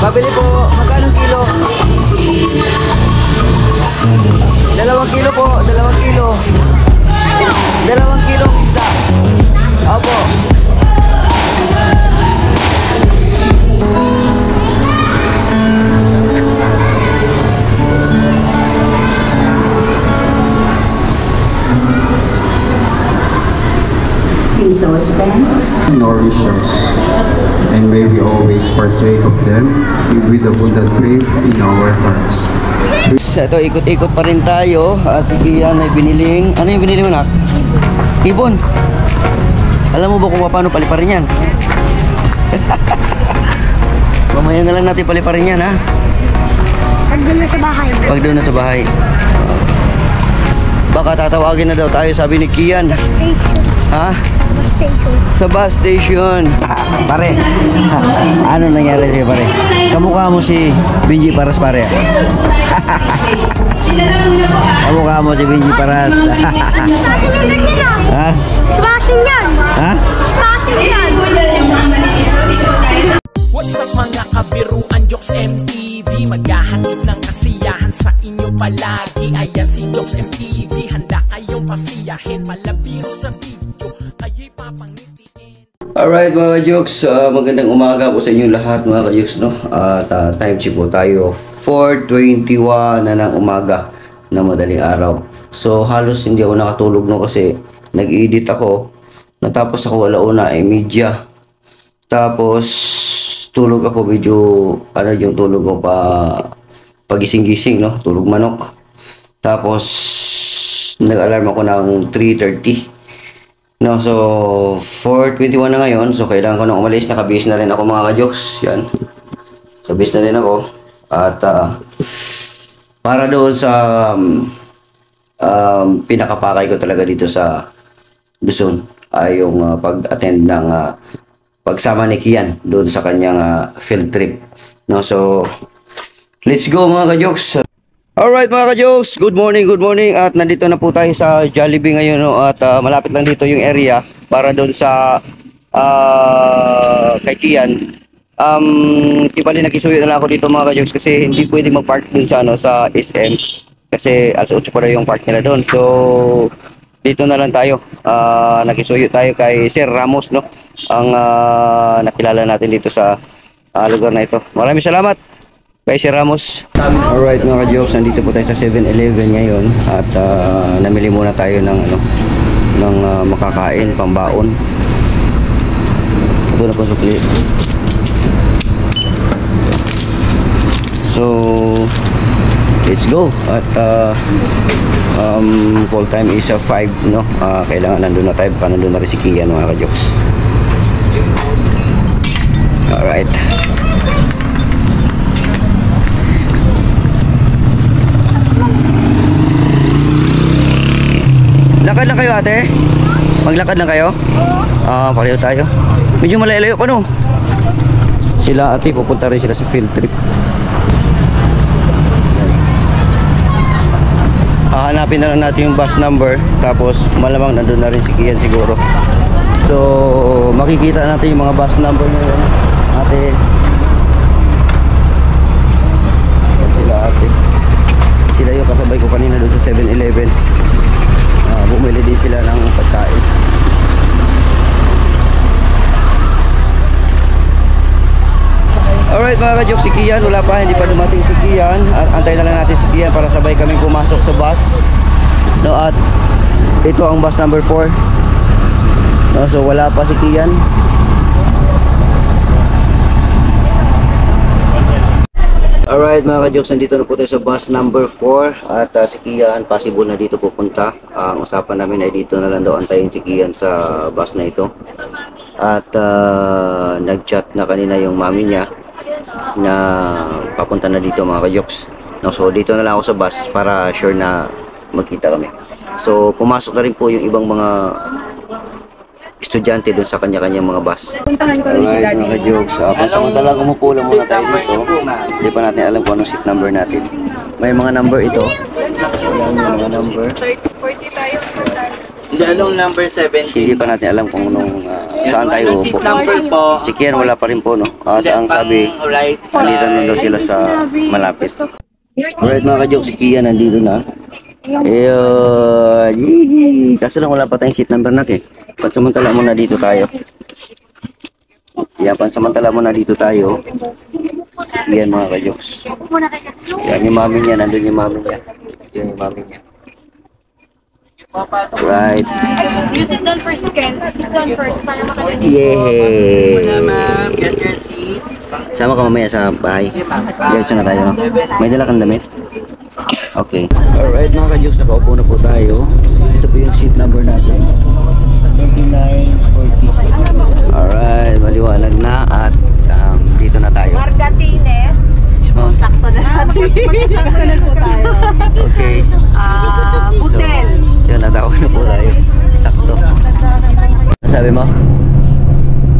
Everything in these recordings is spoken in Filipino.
Pabili po. Magkano kilo? 2 kilo po. 2 kilo. 2 kilo isda. Opo. Please all stand. Nourishers, and may we always partake of them with abundant faith in our hearts. Ito, ikot-ikot pa rin tayo. Si Kian may biniling. Ano yung binili mo, nak? Ibon. Alam mo ba kung paano paliparin yan? Mamaya na lang natin paliparin yan, ha? Pag doon na sa bahay. Pag doon na sa bahay. Baka tatawagin na daw tayo, sabi ni Kian. Ha? Sa bus station. Pare, ano nangyari sa'yo, pare? Kamukha mo si Benji Paras, pare. Kamukha mo si Benji Paras. Ha? Smash yan! Ha? Smash yan! What's up mga kabiruan, Jokes MTV, maghahatid ng kasiyahan sa inyo palagi. Ayan si Jokes MTV, handa kayong pasiyahin, malabiro sa video, kayo'y papangitiin. Alright mga ka-jokes, magandang umaga po sa inyo lahat mga ka-jokes, no? At time check po tayo, 4:21 na ng umaga na madaling araw. So halos hindi ako nakatulog, no, kasi nag-edit ako. Natapos ako alauna media. Tapos tulog ako, medyo ano yung tulog ko pa pagising-gising, no? Tulog manok. Tapos nag-alarm ako ng 3:30. No, so 4:21 na ngayon. So kailangan ko nang umalis, nakabihis na rin ako mga ka-jokes. Yan. So bihis na rin ako. At para doon sa pinakapakay ko talaga dito sa Luzon ay yung pag-attend ng pagsama ni Kian doon sa kanyang field trip. No, so let's go mga ka-jokes. Alright mga ka-jokes, good morning, good morning. At nandito na po tayo sa Jollibee ngayon, no? At malapit lang dito yung area para doon sa kay Kian. Ibali nakisuyo na lang ako dito mga ka-jokes kasi hindi pwede mag-park doon sa ano, sa SM kasi alas 8 pa daw yung park nila doon. So dito na lang tayo. Nakisuyo tayo kay Sir Ramos, no? Ang nakilala natin dito sa lugar na ito. Maraming salamat kay Sir Ramos. Alright mga ka-jokes, nandito po tayo sa 7-Eleven ngayon at namili muna tayo ng ano, ng makakain, pambaon. Ito na po sukli. So let's go. At call time is 5, no? Kailangan nandun na tayo, baka nandun na rin si Kian mga ka-jokes. Alright. Lakad lang kayo ate? Maglakad lang kayo? Pareho tayo. Medyo malayo pa, no? Sila ate, pupunta rin sila sa field trip. Hahanapin na lang natin yung bus number. Tapos malamang nandun na rin si Kian siguro. So makikita natin yung mga bus number ngayon ate. Yan sila ate. Sila yung kasabay ko kanina doon sa 7-Eleven. Bumili din sila ng pagkain. Alright mga ka-jokes, si Kian wala pa, hindi pa dumating si Kian. Antay na lang natin si Kian para sabay kaming pumasok sa bus, no? At ito ang bus number 4, no? So wala pa si Kian. Alright mga ka-jokes, nandito na po tayo sa bus number 4 at si Kian possible na dito pupunta. Ang usapan namin ay dito na lang daw antayin si Kian sa bus na ito. At nag-chat na kanina yung mami niya na papunta na dito mga ka-jokes. No, so dito na lang ako sa bus para sure na magkita kami. So pumasok na rin po yung ibang mga estudyante doon sa kanya-kanyang mga bus. Puntahan ko rin si Alright Daddy. mga ka-jokes, pansamantala umupo lang muna tayo dito. Hindi pa natin alam kung anong seat number natin. May mga number ito. So yan yung mga number. 40 tayo. Anong number 17? Hindi pa natin alam kung anong saan tayo Seat upo. number po. Si Kian wala pa rin po, no? At ang sabi, right nandito na daw sila sa malapit. Alright mga ka-joke, si Kian nandito na. Ayun. Yee. Kaso lang wala pa tayong seat number natin. Pansamantala muna dito tayo. Yan, pansamantala muna dito tayo. Yan mga ka-jokes. Yan yung mami niya, nandun yung mami niya. Yan yung mami niya. Right. You sit down first, Ken. Sit down first para makalimutan. Yay! Ma'am, get your seats. Sama ka mamaya sa bahay. Diretso na tayo, no? May dala kang damit? Okay. Alright mga ka-jokes, nakaupo na po tayo. Ito po yung seat number natin. 3940. Alright, maliwanag na at dito na tayo. Margatines. Ma'am. Sakto na natin. Magkasunod po tayo. Okay. Butel. Yun, natawa na po tayo. Sakto. Ano sabi mo?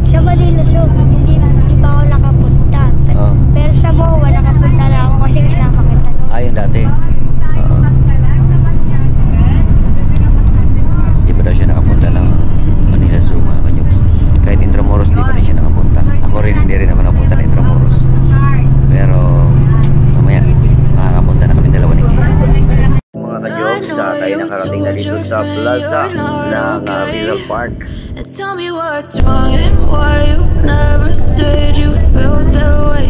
Sa Manila Zoo, hindi pa ako nakapunta. Oh. Pero sa MOA, nakapunta na ako kasi kasama kita. Ayun dati. Oo. Di pa daw siya nakapunta ng Manila Zoo mga kanyuks. Kahit Intramuros di pa rin siya nakapunta. Ako rin hindi rin naman nakapunta ng Intramuros. Pero mamaya makakapunta na kami dalawa ni Kia. Mga kanyuks, tayo nakarating na dito sa plaza ng Rizal Park. And tell me what's wrong and why you never said you felt that way.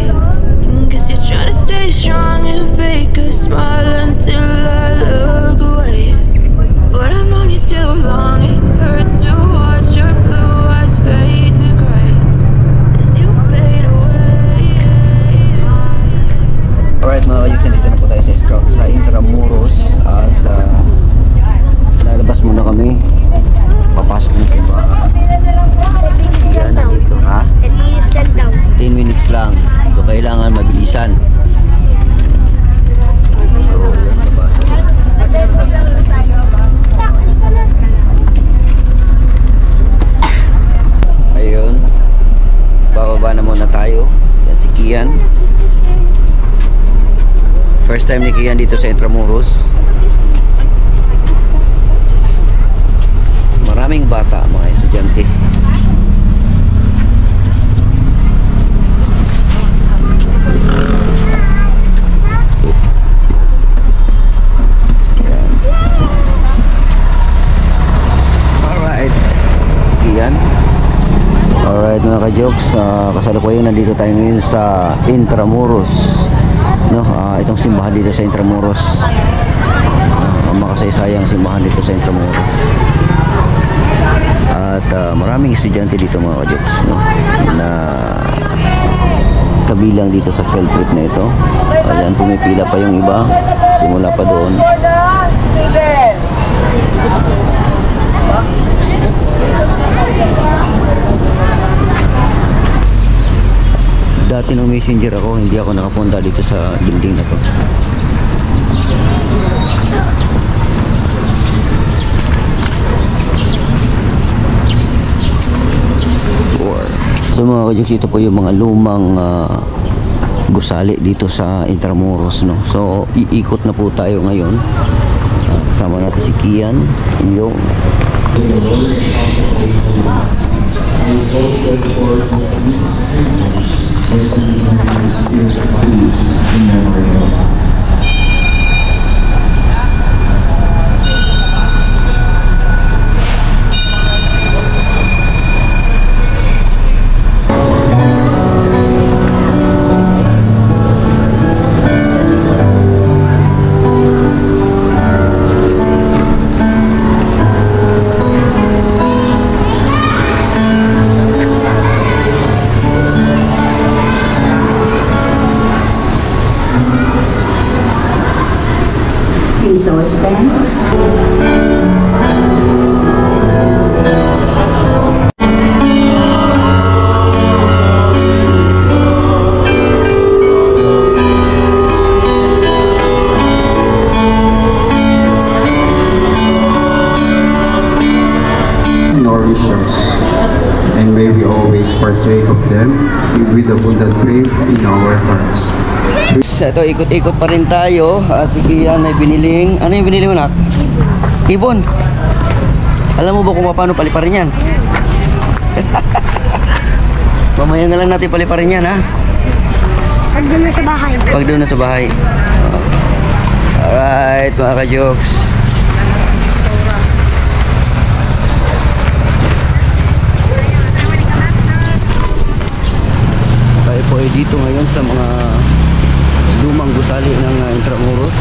Guess you're trying to stay strong and fake a smile until I look away. But I've known you too long, it hurts to watch your blue eyes fade to gray as you fade away. Alright mga kanyuks, nandito na po tayo sa Intramuros at lalabas muna kami. Papasok na sa iba. Yan, nandito ha? 10 minutes lang daw. 10 minutes lang. So, kailangan mabilisan. So, yan, nabasa. Ayun. Bababa na muna tayo. Yan si Kian. First time ni Kian dito sa Intramuros. Maraming bata, mga estudyante. Alright. Yan. Alright mga ka-jokes, kasalukuyan nandito tayo ngayon sa Intramuros. No, itong simbahan dito sa Intramuros. Makasaysayang simbahan dito sa Intramuros. At maraming estudyante dito mga ka-jokes, no, na kabilang dito sa field trip na ito. Ayan, pumipila pa yung iba simula pa doon. Dati nung messenger ako, hindi ako nakapunta dito sa building na to. So mga ka-jokes, ito po yung mga lumang gusali dito sa Intramuros, no. So iikot na po tayo ngayon. Kasama natin si Kian. Yung Please all stand. Our wishes, and may we always partake of them with abundant faith in our hearts. ito, ikot-ikot pa rin tayo. At si Kian may biniling. Ano yung binili mo, nak? Ibon. Alam mo ba kung paano paliparin yan? Mamaya na lang natin paliparin yan, ha? Pag doon na sa bahay. Pag doon na sa bahay. Alright, mga ka-jokes. Tayo po ay dito ngayon sa mga lumang gusali ng Intramuros.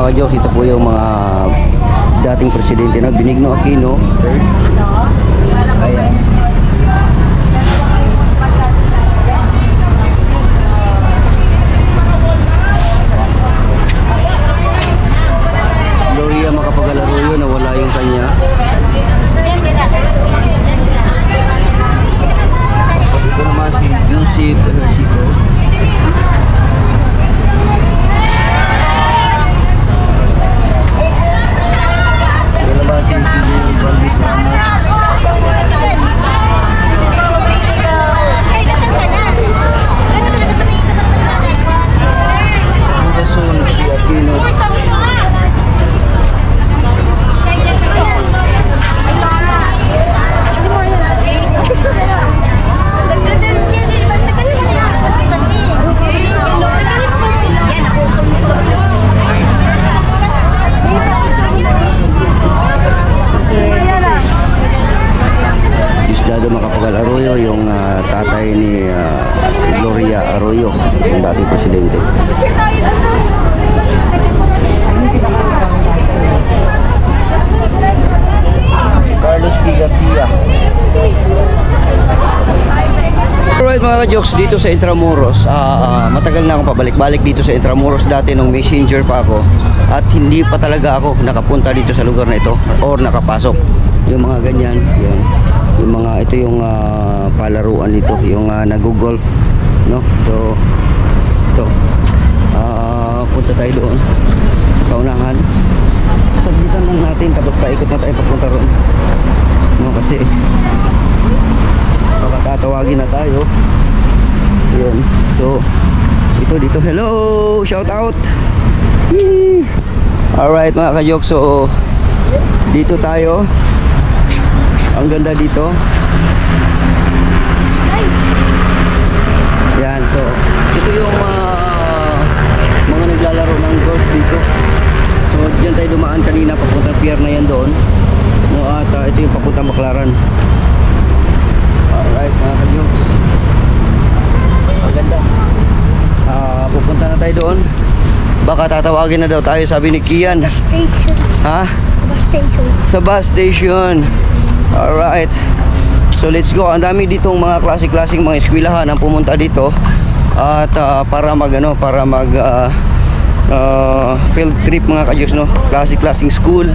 Diyos, ito po yung mga dating presidente na Benigno Aquino III. Ayan. Gloria Macapagal-Arroyo, nawala yung kanya. Ito naman si Joseph Ejercito. Macapagal-Arroyo, yung tatay ni Gloria Arroyo, yung dating presidente. Carlos P. Garcia. Alright mga ka-jokes, dito sa Intramuros, matagal na akong pabalik-balik dito sa Intramuros dati nung messenger pa ako, at hindi pa talaga ako nakapunta dito sa lugar na ito or nakapasok. Yung mga ganyan, yan. Yung mga, ito yung palaruan dito, yung nag-golf, no? So ito, punta tayo doon sa unahan, pagitan lang natin, tapos paikot na tayo papunta ron, no? Kasi baka tatawagin na tayo. Yun, so ito dito, hello, shout out. Alright mga kajok, so dito tayo. Ang ganda dito. Yan, so ito yung mga naglalaro ng golf dito. So dyan tayo dumaan kanina papuntang pier na yan doon, no, at ito yung papuntang Baclaran. Alright mga ka-jokes, ang ganda. Pupunta na tayo doon. Baka tatawagin na daw tayo, sabi ni Kian. Ha? Sa bus station. Alright, so let's go. Ang dami ditong mga klaseng mga eskwelahan ang pumunta dito, at para mag field trip mga ka-jokes, no? Klaseng school.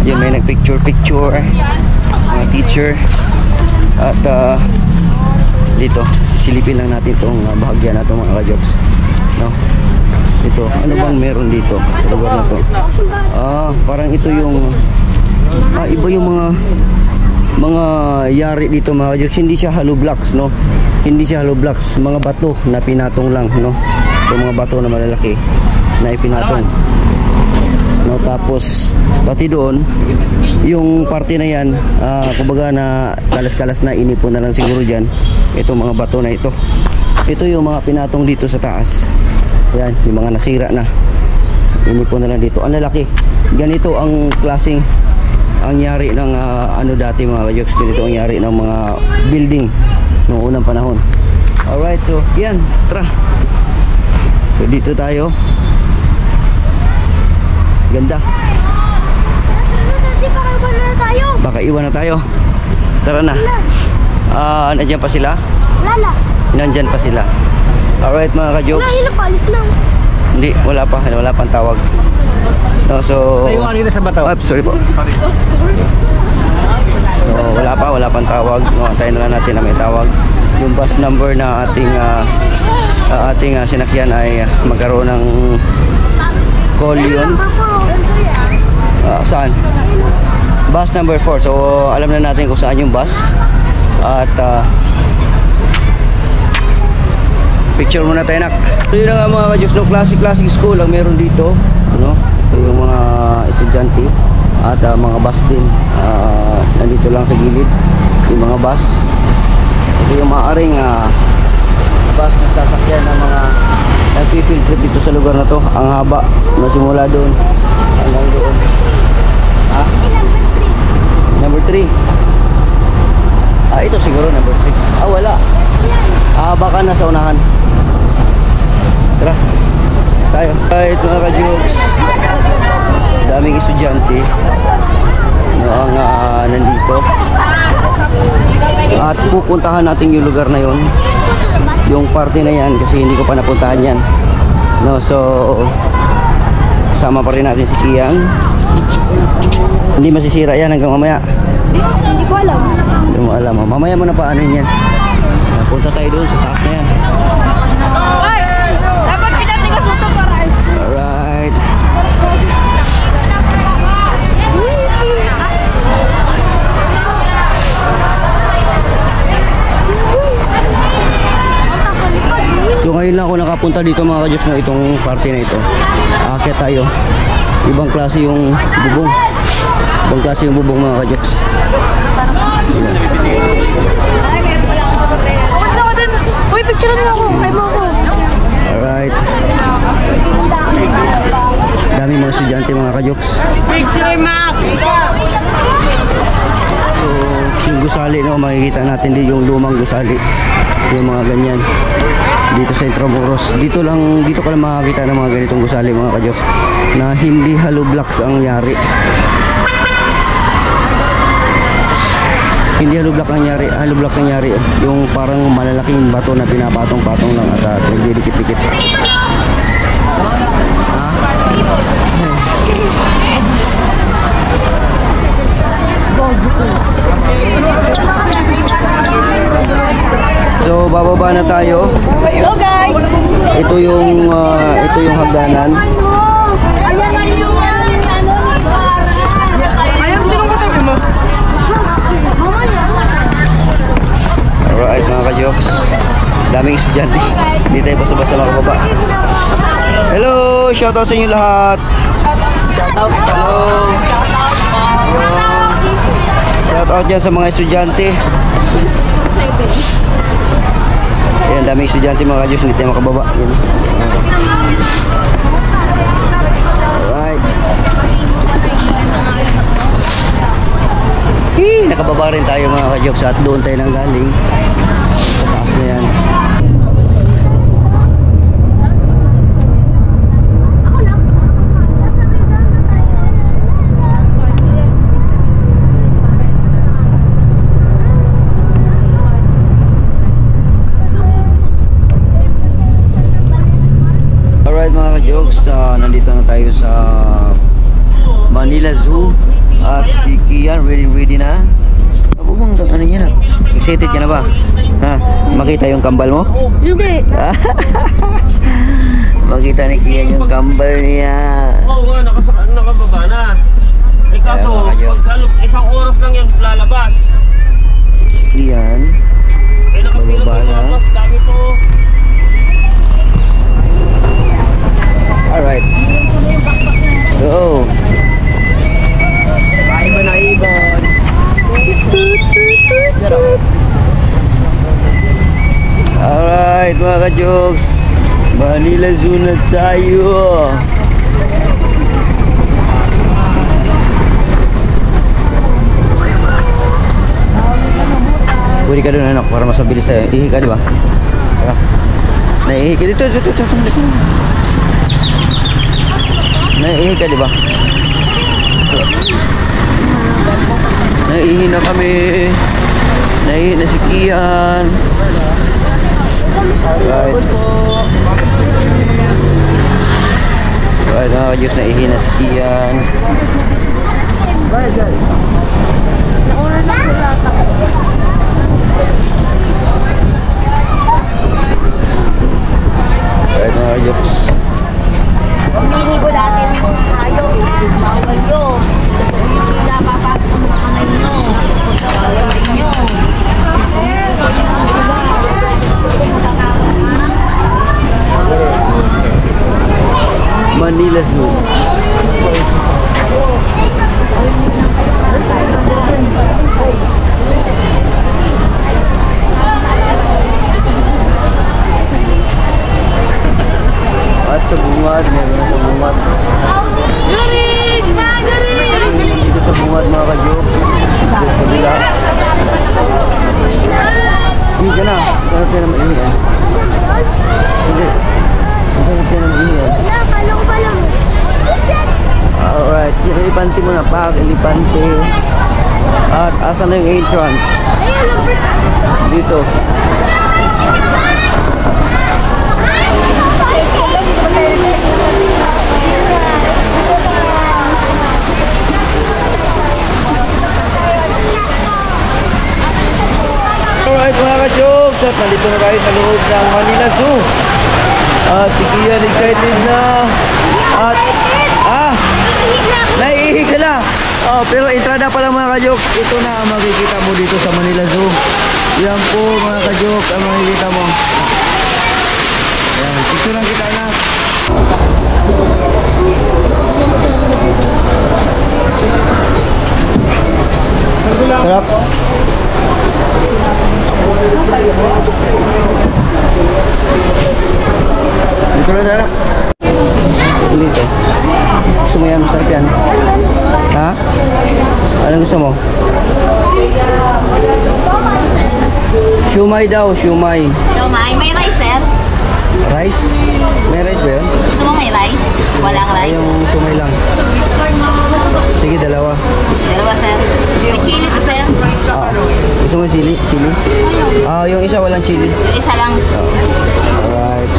Yan, may nagpicture mga teacher. At dito sisilipin lang natin itong bahagyan na ito mga ka-jokes, no? Ito, ano bang meron dito sa lugar na to? Parang ito yung iba yung mga yari dito mga ka-jokes. Hindi siya hollow blocks, no? Hindi siya hollow blocks, mga bato na pinatong lang, no? Ito mga bato na malalaki na ipinatong, no? no, tapos pati doon yung parte na yan, kumbaga na kalas-kalas na, inipon na lang siguro dyan itong mga bato na ito. Ito yung mga pinatong dito sa taas, yan yung mga nasira na, inipon na lang dito. Ang lalaki, ganito ang klaseng ang yari ng ano dati mga kajoks, ganito ang yari ng mga building noong unang panahon. Alright, so yan, tara. So dito tayo, ganda. Baka iwan na tayo. Tara na. Nandiyan pa sila? Lala. Nandyan pa sila. Alright mga ka-jokes. Palis lang. Hindi, wala pang tawag. No, so oops, sorry po. So wala pang tawag. No, antayin na lang natin na may tawag. Yung bus number na ating sinakyan ay magkaroon ng call yun. Saan? Bus number 4. So alam na natin kung saan yung bus. At picture muna tayo, nak. So yun na nga mga ka-jokes, no, classic school ang meron dito, no? Ito yung mga estudyante at mga bus din, nandito lang sa gilid yung mga bus. Ito yung maaaring bus na sasakyan ng mga nag-field trip dito sa lugar na to. Ang haba, simula doon hanggang doon. Number 3. Ito siguro number 3. Wala. Baka nasa unahan. Tara tayo. Right mga ka-jokes, daming estudyante no, ang nandito. At pupuntahan natin yung lugar na yon, yung parte na yan, kasi hindi ko pa napuntahan yan, no. So kasama pa rin natin si Kiang. Hindi masisira yan hanggang mamaya. Hindi ko alam. Hindi mo alam. Mamaya mo na paano yan. Punta tayo doon sa taas na yan. Dapat pinatigas mo ito para Alright. So ngayon lang ako nakapunta dito mga ka-jokes, na itong parte na ito. Aakyat tayo. Ibang klase yung bubong. Ibang klase yung bubong mga ka-jokes. Uy, picture na ako. Kay mo ako. Alright. Dami mga estudyante mga ka-jokes. Picture, Mac! So yung gusali, no, makikita natin din yung lumang gusali, yung mga ganyan dito sa Intramuros. Dito ka lang makakita ng mga ganitong gusali mga ka-jokes, na hindi hollow blocks ang yari. Hindi hollow blocks ang yari, yung parang malalaking bato na pinapatong-patong lang at nagdidikit-dikit. So bababa na tayo. Hello guys. Ito yung hagdanan. Ayan na yung ano ni Para. Ayan, sino ka tabi mo? Alright mga ka-jokes, daming estudyante. Hindi tayo basta-basta makababa. Hello, shoutout sa inyo lahat. Shoutout. Hello. Shoutout dyan sa mga estudyante. Ayan, daming estudyante mga ka-jokes, hindi tayo makababa. Ayan. Alright. Nakababa rin tayo mga ka-jokes, at doon tayo nang galing. Sa taas na yan. Alright mga ka-jokes, nandito na tayo sa Manila Zoo. At si Kian ready na. Ano niya na? Excited ka na ba? Ha? Makita yung kambal mo? Hindi. Makita ni Kian yung kambal niya. Oo nga, nakababa na. Eh kaso, isang oras lang yan lalabas. Kian. Eh nakapila pa yung labas, dami po. Alright. Go. ka-jokes. Manila Zoo na tayo. Pwede ka doon anak para mas mabilis tayo. Ihi ka, di ba? Tara. Naihi ka dito. Naihi ka, di ba? Naihi na kami. Naihi na si Kian. Right. Right, mga ka-jokes, naihi na si Kian. Nauna na sila. Right, mga ka-jokes. Hinihigo natin ang mga hayop. Bawal yun. Yung sila papasok ng mga kamay nyo. Bawal rin yun. Manila Zoo. At sa bungad, meron na sa bungad. Dito sa bungad mga ka-jokes. Dito sa kabila. Hindi ka na. Sarap ka na maingat. Hindi. Sarap ka na maingat. Alright, yung elepante mo na pak, elepante. At asan na yung entrance? Dito. Alright mga ka-jokes, at nandito na tayo sa loob ng Manila Zoo. At si Kian excited na. At naiihi ka na. Pero entrada pa lang mga ka-jokes. Ito na ang makikita mo dito sa Manila Zoo. Yan po mga ka-jokes ang makikita mo. Yan, picture lang kita na. Sarap. Dito na sarap. Dito. Gusto mo yan, masarap yan. Ha? Anong gusto mo? Siumay daw, siumay. Siomay, may rice, sir? Rice? May rice ba yun? Gusto mo may rice? Walang rice? Yung siumay lang. Sige, dalawa. Dalawa, sir. May chili to, sir? Gusto mo chili? Chili? Yung isa walang chili. Yung isa lang. Alright.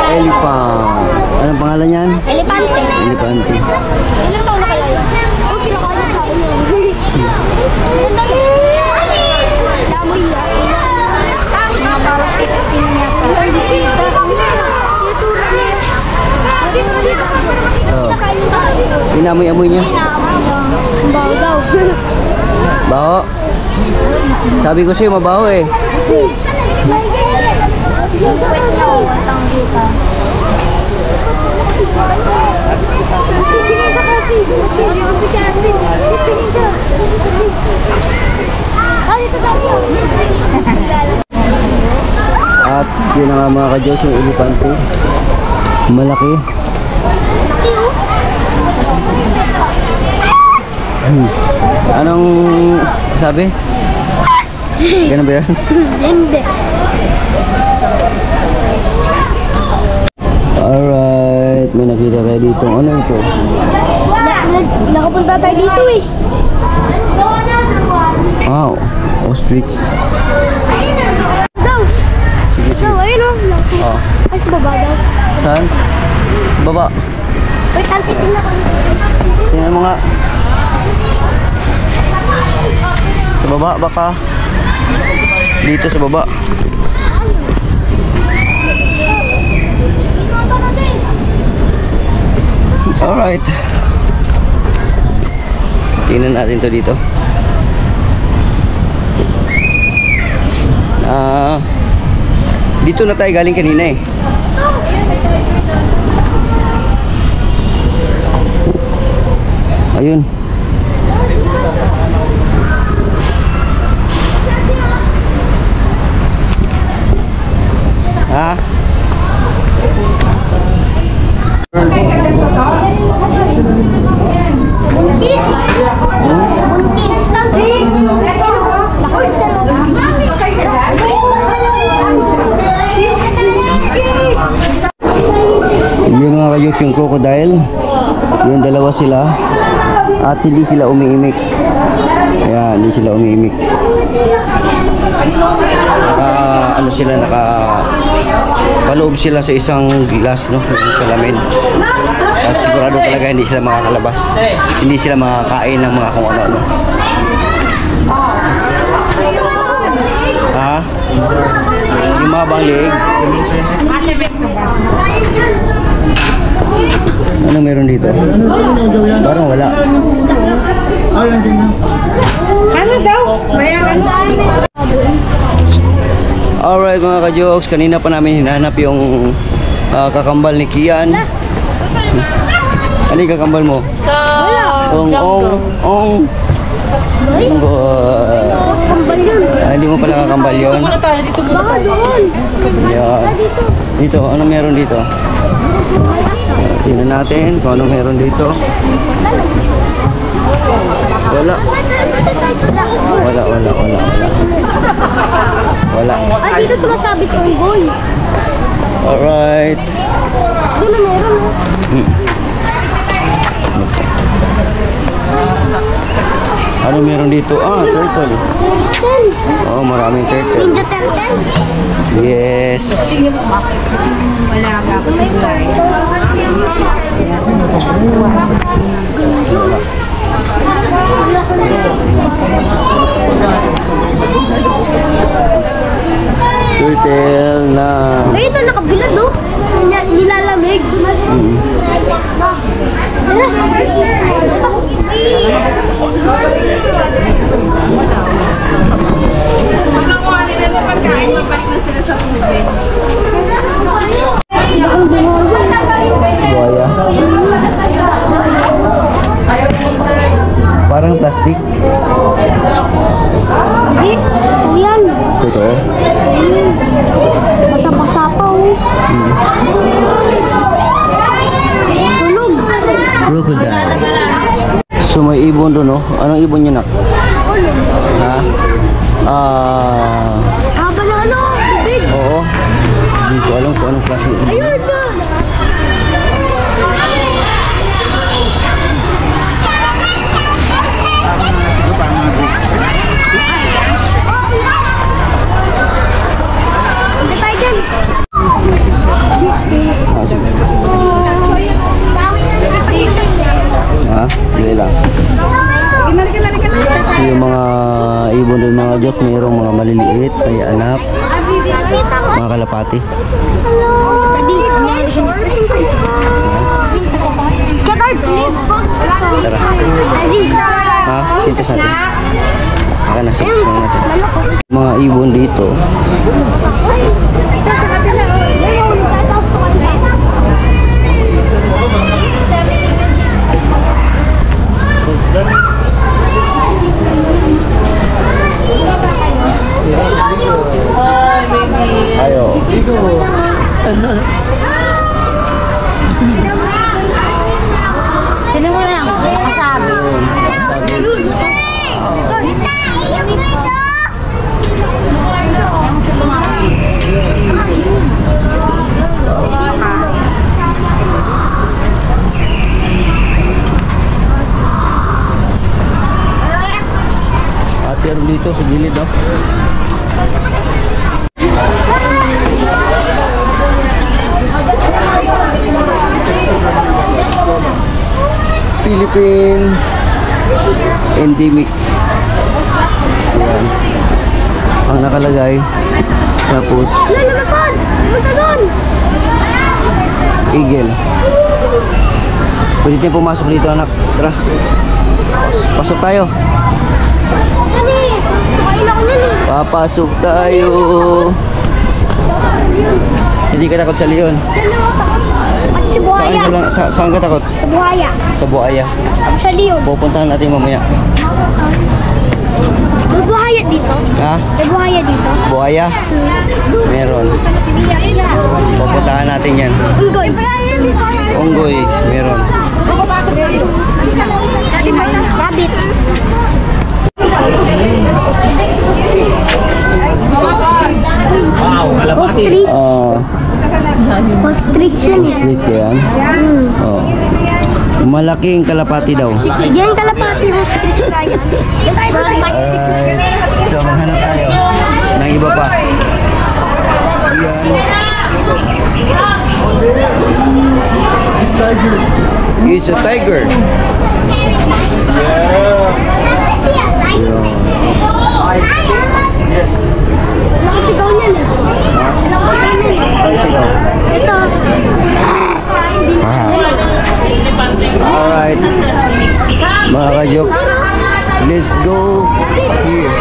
Elephant. Anong pangalan yan? Elepante. Elepante. Ilang taon na kaya yun? Oo, kinakain sa akin yun. Damoy niya. Mga parang 15 niya. Inamoy-amoy niya. Ang baho daw. Baho. Sabi ko sa'yo, mabaho eh. Yung puwet niya, watang dito. At yun na nga mga ka-Diyos, yung elepante. Malaki. Anong sabi? Ganun ba yan? Hindi. Alright, may nakita tayo dito. Ano ito? Nakapunta tayo dito eh. Wow, ostrich. Daw. Sige, sige. Saan? Sa baba. Wait, titignan ako. Tingnan mo nga. Sa baba baka. Dito sa baba. Alright. Tingnan natin to dito. Dito na tayo galing kanina eh. Ayun. Ha? Yung mga kayok, yung crocodile, yung dalawa sila at hindi sila umiimik. Ayan, hindi sila umiimik. Ano sila, paloob sila sa isang glass, no, yung salamin. At sigurado talaga hindi sila makakalabas, hindi sila makakain ng mga kung ano-ano. Ha? Yung mabang leeg. Ano meron dito? Parang wala. Ano daw? Bayaran. Alright mga ka-jokes, kanina pa namin hinahanap yung kakambal ni Kian. Ano yung kakambal mo? Ong. Hindi mo pala kakambal yun. Yan. Dito, ano meron dito? Tingnan natin kung ano meron dito. Wala. Ay, dito sumasabit yung boy. Alright. Doon na meron. Ano meron dito? Turtle. Oh, maraming turtle. Ninja turtle. Yes. Wala ka ako siguro. Turtle na. Ay, ito nakabilad oh. Nilalamig. Pagkakuha nila ng pagkain, mabalik na sila sa tubig. Buhaya. Parang plastic. Yan. Totoo. Bata-bata oh. Tulog. Crocodile. So may ibon doon, no? Anong ibon yun, nak? Ha? Banana. Big. Oo. Hindi ko alam kung anong klase ibon. Ayun na. Ha? Hindi lang. So yung mga ibon doon mga jokes, mayroong mga maliliit, kaya anak, mga kalapati. Tara. Ha? Sintas natin. Baka na, sintas mo natin. Mga ibon dito. Ito sa kapila. Ayo. Sino mo lang? Nakasabi. At meron dito sa gilid, no? Philippine endemic. Ayan. Ang nakalagay. Tapos eagle. Pwede tayong pumasok dito, anak. Tara. Pasok tayo. Papasok tayo. Hindi ka takot sa leon? Saan ka takot? Sa buhaya. Sa buhaya. Sa leon. Pupuntahan natin mamaya. May buhaya dito? Ha? May buhaya dito? Buhaya? Meron. Pupuntahan natin yan. Unggoy. Unggoy, meron. Rabbit. Ostrich. Ostrich yan eh. Ostrich yan? Oh. Malaking kalapati daw. Yan kalapati, ostrich na yan. So, maghanap tayo ng iba pa. Yan. It's a tiger. Nakasigaw yan eh. Nakasigaw. Ito. Alright. Mga ka-jokes, let's go here.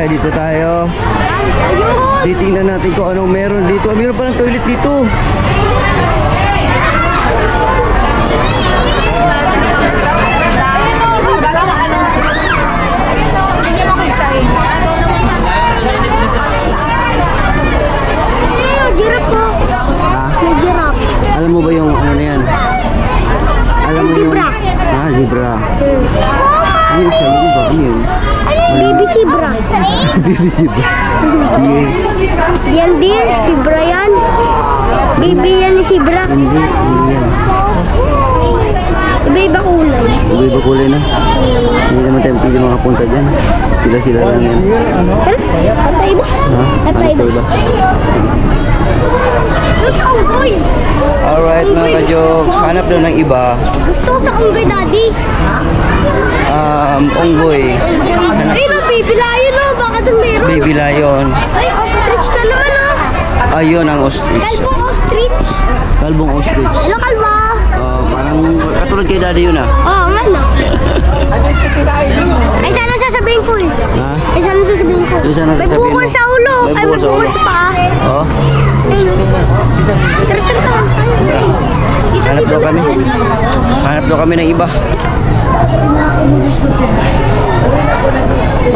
Dito tayo. Titingnan natin kung anong meron dito. Meron pa ng toilet dito. Giraffe po. May giraffe. Alam mo ba yung ano na yan? Alam mo yung... Zebra. Ah, zebra. Ano yung sabi ko ba? Ano yun? Baby zebra. Baby zebra. Yan din, zebra yan. Baby yan ni zebra. Hindi yan. Iba-iba kulay. Iba kulay na. Hindi naman tayo pwede makapunta dyan. Sila lang yan. Tatay ba? Ha? Tatay ba? Iba. Gusto ko unggoy. Alright mga ka-jokes. Hanap daw ng iba. Gusto ko sa unggoy, daddy. Unggoy. Ay, no, baby lion, no. Baka dun meron. Baby lion. Ay, ostrich na naman, no. Ayun ang ostrich. Kalbong ostrich. Kalbong ostrich. Hello, kalba. Parang katulad kay daddy yun ah. Oo, nga, no. Ay, sana sasabihin ko eh. Ha? Ay, sana sasabihin ko. Yung sana May sasabihin bukol mo. sa ulo. May Ay, may bukol sa bukol ulo. sa paa. Oh. Ayun. Tara. Hanap daw kami. Hanap daw kami ng iba.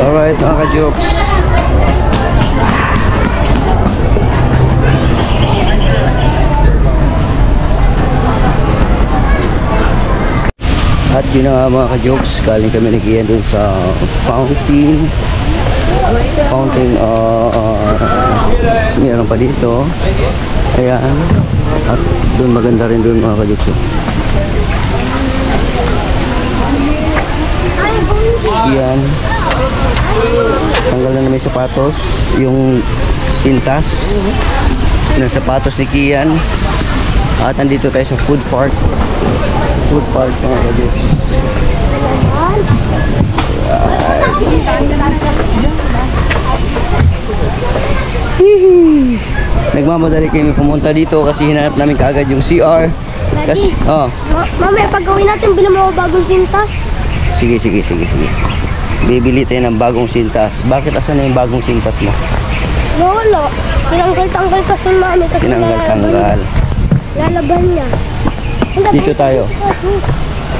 Alright mga ka-jokes. At yun na nga mga ka-jokes, galing kami nagiyan dun sa fountain. Meron pa dito. Ayan. At dun maganda rin dun mga ka-jokes. Ayan. Tanggal na may sapatos. Yung sintas ng sapatos ni Kian. At andito tayo sa food park. Food park mga ka-jokes. Nagmamadali kami pumunta dito kasi hinanap namin kaagad yung CR. Kasi, Mamaya, pag gawin natin, bilang mo bagong sintas. Sige. Bibili tayo ng bagong sintas. Bakit asan na yung bagong sintas mo? Wala. Tinanggal-tanggal kasi mami. Kasi Tinanggal-tanggal. Lalaban niya. Dito tayo.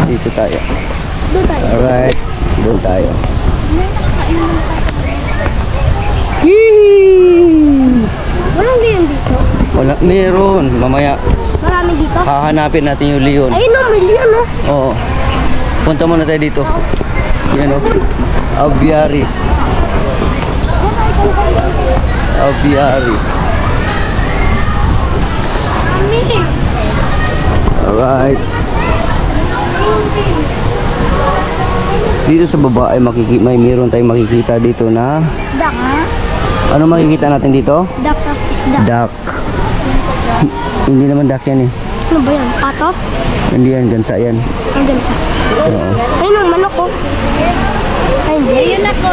Dito tayo. Doon tayo. Alright. Doon tayo. Walang leon dito. Wala, meron. Mamaya Marami dito. hahanapin natin yung leon. Ayun o, may leon o. Oo. Punta muna tayo dito. Yan o. Aviary. Aviary. Alright. Dito sa baba ay may meron tayong makikita dito na Duck. ano makikita natin dito? Duck. Duck. Hindi naman duck yan eh. Ano ba yan? Pato? Hindi yan, gansa yan. Ang ganda. Oo. Ayun ang manok ko. Ay, hindi. Ayun ako.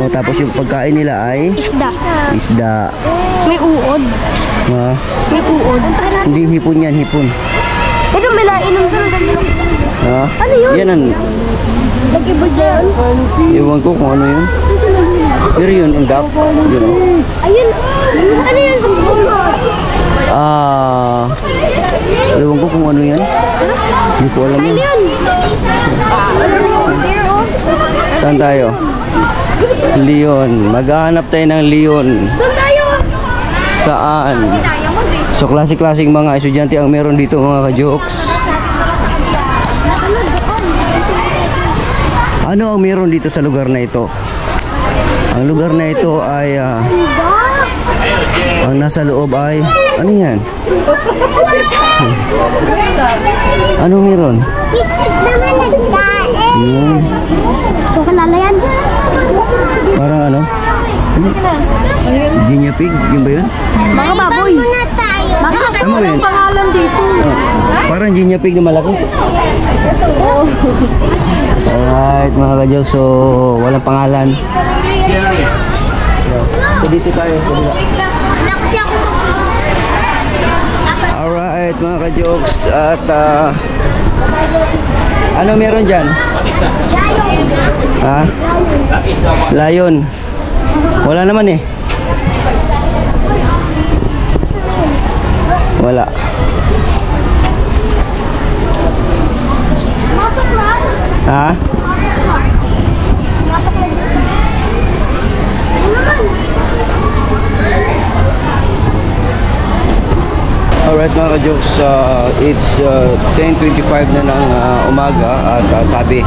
Oh, tapos yung pagkain nila ay Isda. isda. May uod. Ha? May uod. Hindi hipon yan, hipon. Ito may nainom ka ng ganun. Ha? Ano yun? Yan ang, Nag-ibig na yun? ewan ko kung ano yun. Pero yun, ang dap. Yun o. Ayun. Ano yun sa puno? Ewan ko kung ano yan. Hindi ko alam Ano yun. yun? Saan tayo? Leon. Maghahanap tayo ng Leon. Doon tayo. Saan? So, klase-klaseng mga estudyante ang meron dito, mga ka-jokes. Ano ang meron dito sa lugar na ito? Ang lugar na ito ay ang nasa loob ay ano yan? Ano meron? Yun. Kukalala yan. Parang ano? Ginya pig? Yun ba yun? Mga baboy. Mga Ano yun? pangalan dito. Parang ginya pig na malaki. Alright mga ka-jokes, so walang pangalan. So dito tayo. Alright mga ka-jokes, at ano meron dyan? Ha? Lion. Wala naman eh. Wala. Ha? Alright mga ka-jokes, it's 10:25 na ng umaga at sabi,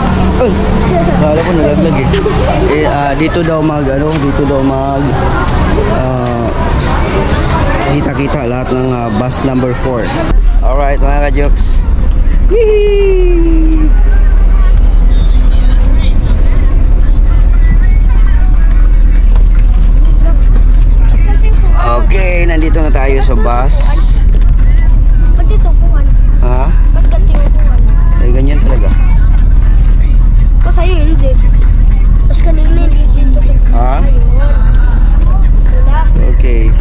kala ko nalaglag eh. Dito daw kita-kita lahat ng bus number 4. Alright mga ka-jokes. Okay, nandito na tayo sa bus. Ba't dito upuan? Ha? Ba't ganti upuan? Ay, ganyan talaga. Kasi ayun hindi. Tapos kanina hindi dito. Ha? Okay.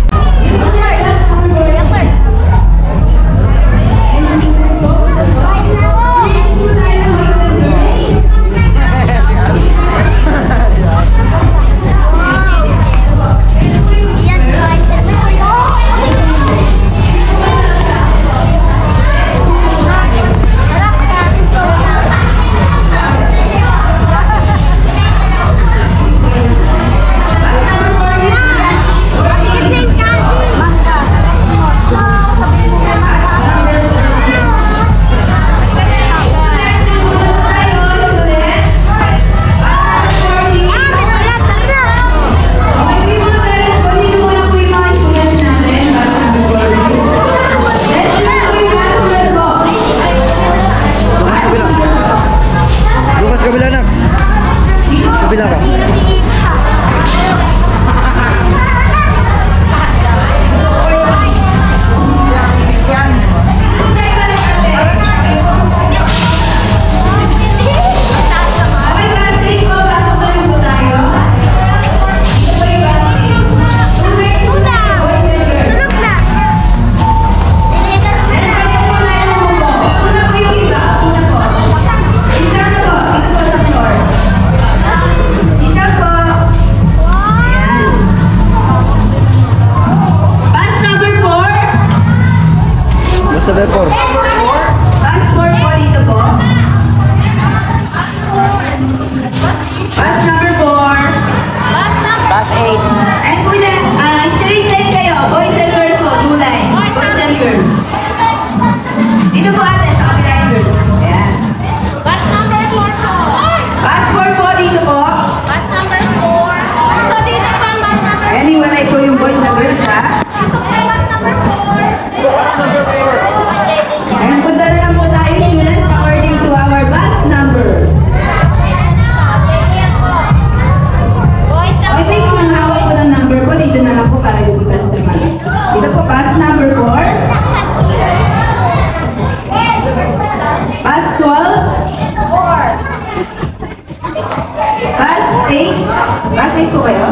Basket po kayo?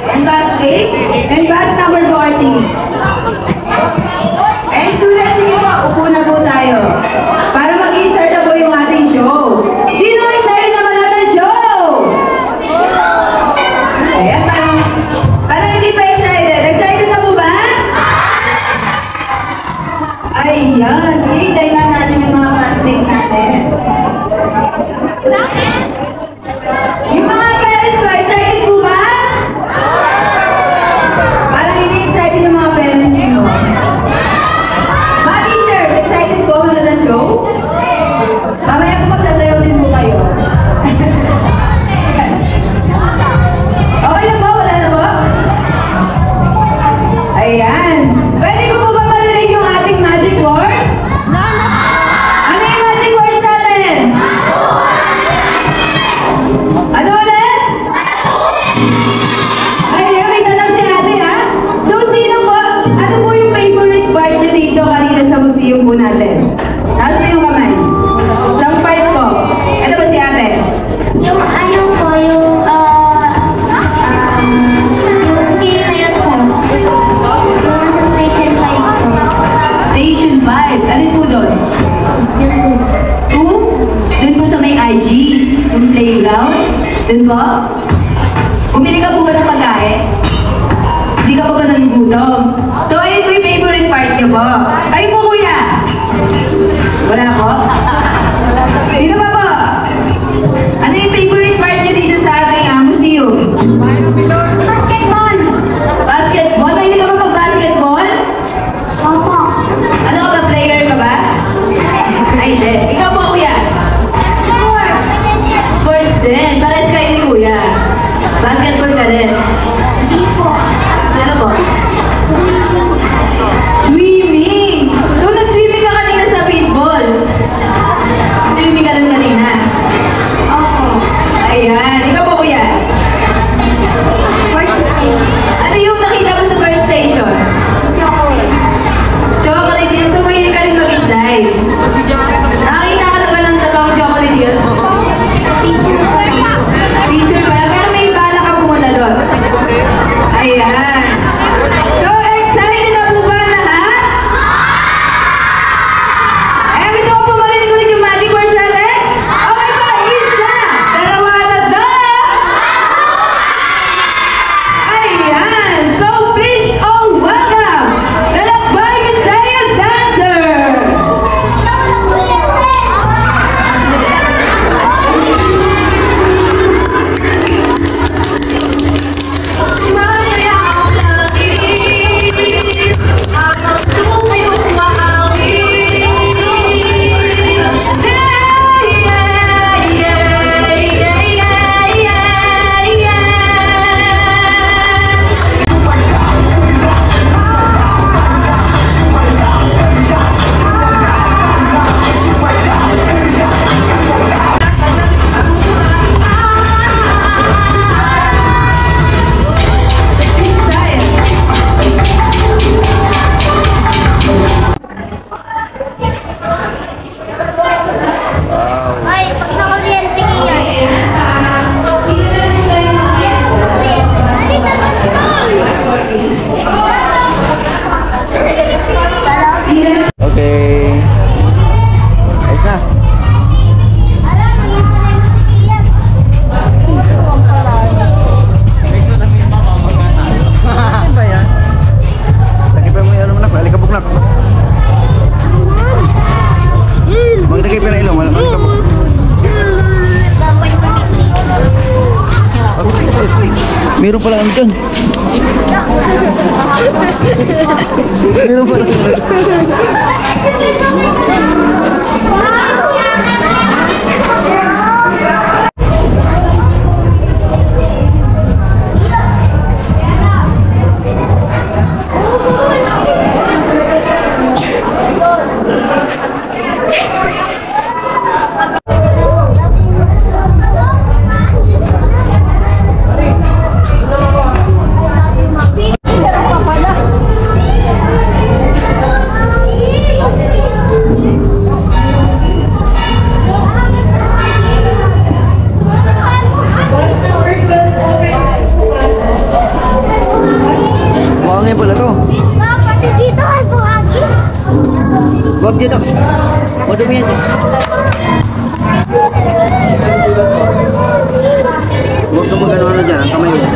And basket? And bas number 40. And students, sige po, upo na po tayo. Para mag-i-start na po yung ating show. Sino excited naman natin show? Ayan, parang hindi pa excited. Excited na po ba? Ayan, sige, dahilan natin yung mga classmates natin. Yung mga parents ko, excited po ba? Parang hindi excited yung mga parents nyo. Mga teachers, excited po na na show? Mamaya po magsasayaw din po kayo. Okay na po? Wala na po? Ayan. Pwede ko po ba marinig yung ating magic word? Ano yung magic words natin? Ano ulit? Ay, may tanong si ate ha? So, sino po? Ano po yung favorite part niyo dito kanina sa museum po natin? Taas mo yung kamay. Some part po. Ito ba si ate? Yung ano po, yung game na yun po. Yung station 5 po. Station 5. Ano po doon? Yun po. 2? Doon po sa may IG. Yung playground. Doon po? Bumili ka po ba ng pagkain? Hindi ka pa ba nagugutom? So, ayun po yung favorite part niyo po. Kayo po, kuya? Wala po? Dito pa po? Ano yung favorite part niyo dito sa ating museum? Basketball! Basketball? Mahilig ka ba mag-basketball? Opo. Ano ka ba? Player ka ba? Ay, hindi. Ikaw po, kuya? Sports din. Pares kayo ni kuya. Basketball ka din. Hindi po. Ano po? Swimming! So, nag-swimming ka kanina sa paintball? Swimming ka lang kanina? Opo. Ayan. Ikaw po, kuya? First station. Ano yung nakita mo sa first station? Chocolate. Chocolate hills. So, mahilig ka rin mag-slides. Nakakita ka na ba ng totoong chocolate hills? Teacher pa lang. Pero may bala ka pumunta doon. Ayan. So, excited na po ba lahat? Eh, gusto ko po marinig ulit yung magic words natin? Okay po, isa, dalawa, tatlo. Ayan. So, please all welcome the Lakbay Bisaya Dancer. Ay, pag nakuryente ka yan. Okay. Ayos na. Ano ba yan? Lagi pa mo yung ano mo na, alikabok na. Magdagay pa na ilong, alikabok. Meron pala kami dyan. Meron pala kami. dyan, Dox. Madumi yan dyan. Huwag ka mag-ano dyan, ang kamay mo.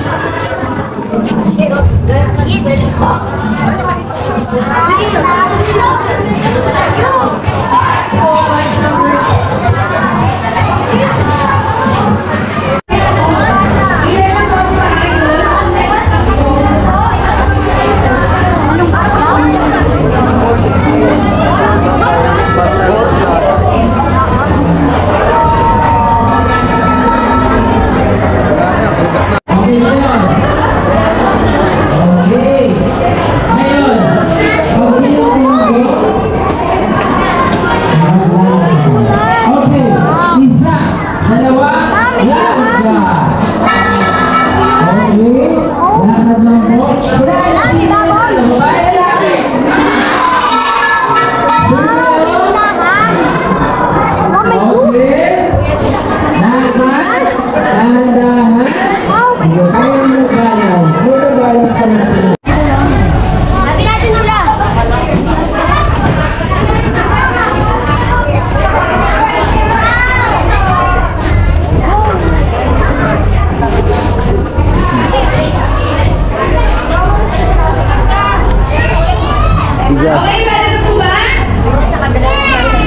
Okay, pwede na po ba?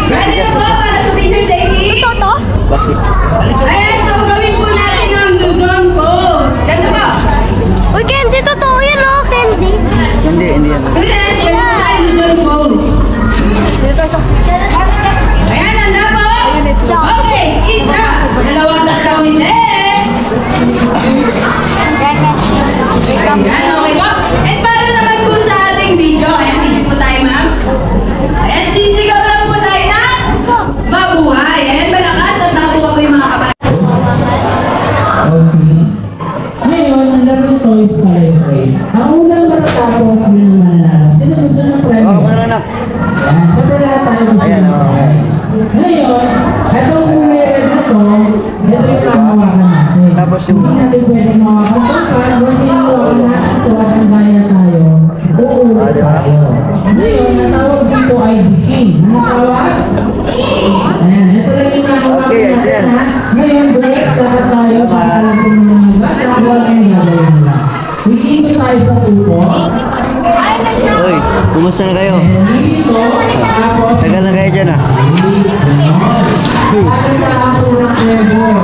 Pwede na po para sa picture taking? Toto? Bakit? Ayan, so gawin po natin ang Luzon pose. Ganito ba? Uy, Candy, totoo yan, oh, Candy. Hindi yan. Gawin natin ang Luzon pose. Ayan, handa po? Okay, isa, dalawa, tatlong hindi. Ayan, okay po? And para naman po sa ating video, ayan, hindi po tayo, ma'am. Ayan, sisigaw lang po tayo na mabuhay. Ayan, malakas at nakuha po yung mga kapatid. Okay. Ngayon, ang larong toys para yung race. Ang unang matatapos ng mananalo. Sino gusto ng premyo? Anak. Ayan, siyempre lahat tayo gusto ng prize. Ngayon, itong meron na to, ito yung panghawakan natin. Tapos yung- Hindi natin pwede mawakan ito. Kasi yung hawakan natin ito at ang gaya tayo, uulit tayo. Ngayon, natawag dito ay the king. Natawag? Ayan, ito lang yung nahawakan Okay, natin ayan. ha. Ngayon, break dapat tayo para alam kung mga bata wala yung gagawin nila. Ikikot tayo sa pupo. Uy, kumusta na kayo? And dito, tapos Tagal na kayo dyan ah. agad na ako ng flavor.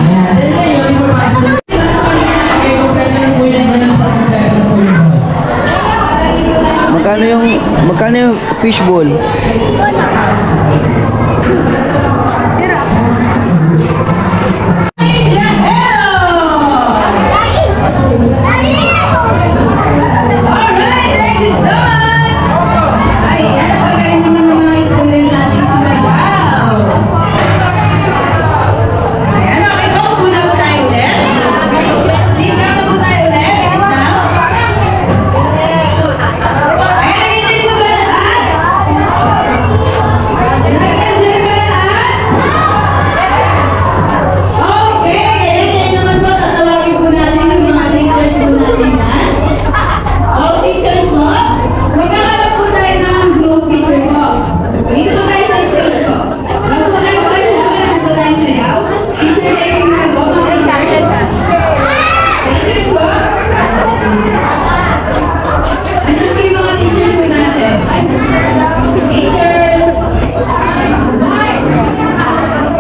Ayan, then ngayon, ipapasok na kaya kompleto po yan ba ng sa kompleto po yun. Magkano yung fishball? Alright, thank you so much! Ay, ano ba kayo naman ng mga student natin sa Mayaw? Ayan, okay po, muna po tayo ulit. Sit down po tayo ulit. Sit down. Ayan, nag-enjoy po ba lahat? Nag-enjoy ba lahat? Okay, ayan naman po, tatawagin po natin yung mga teachers po natin yan. All teachers mo, magkakaroon po tayo ng group teacher po. Dito po tayo sa stage po. Huwag po tayo po tayo sa sayaw. Teacher taking na po, mag-started ka. Teachers po. Ano po yung mga teachers po natin? Teachers.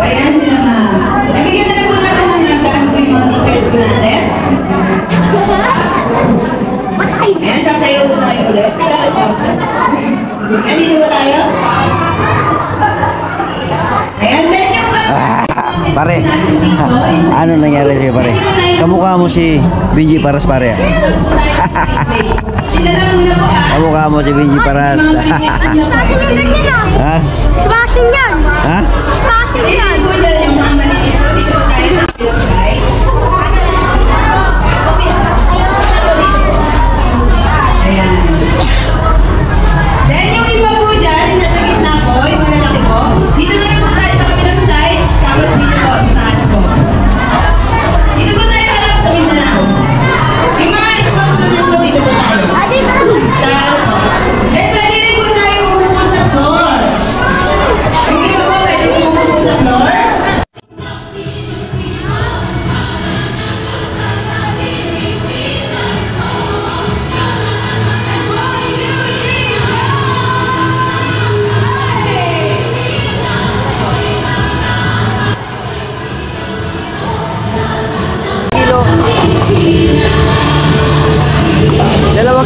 Ayan sila ma'am. Nabigyan na po natin ng nagdaan po yung mga teachers po natin. Ayan, sasayaw po tayo ulit. Nandito ba tayo? Ayan, then yung Pare, ano nangyari sa'yo pare? Kamukha mo si Benji Paras pare. Sila lang muna po ah. Kamukha mo si Benji Paras. Ha? Smashing yan! Ha? Smashing This yan! is po dyan yung mga maliit po. Dito po tayo sa kabilang side. Ayan. Then yung iba po dyan, yung nasa gitna po, yung malalaki po, dito na rin po tayo sa kabilang side, tapos dito po, sa taas po. Dito po tayo harap sa Mindanao. Yung mga sponsor po, dito po tayo. Then pwede rin po tayo umupo sa floor.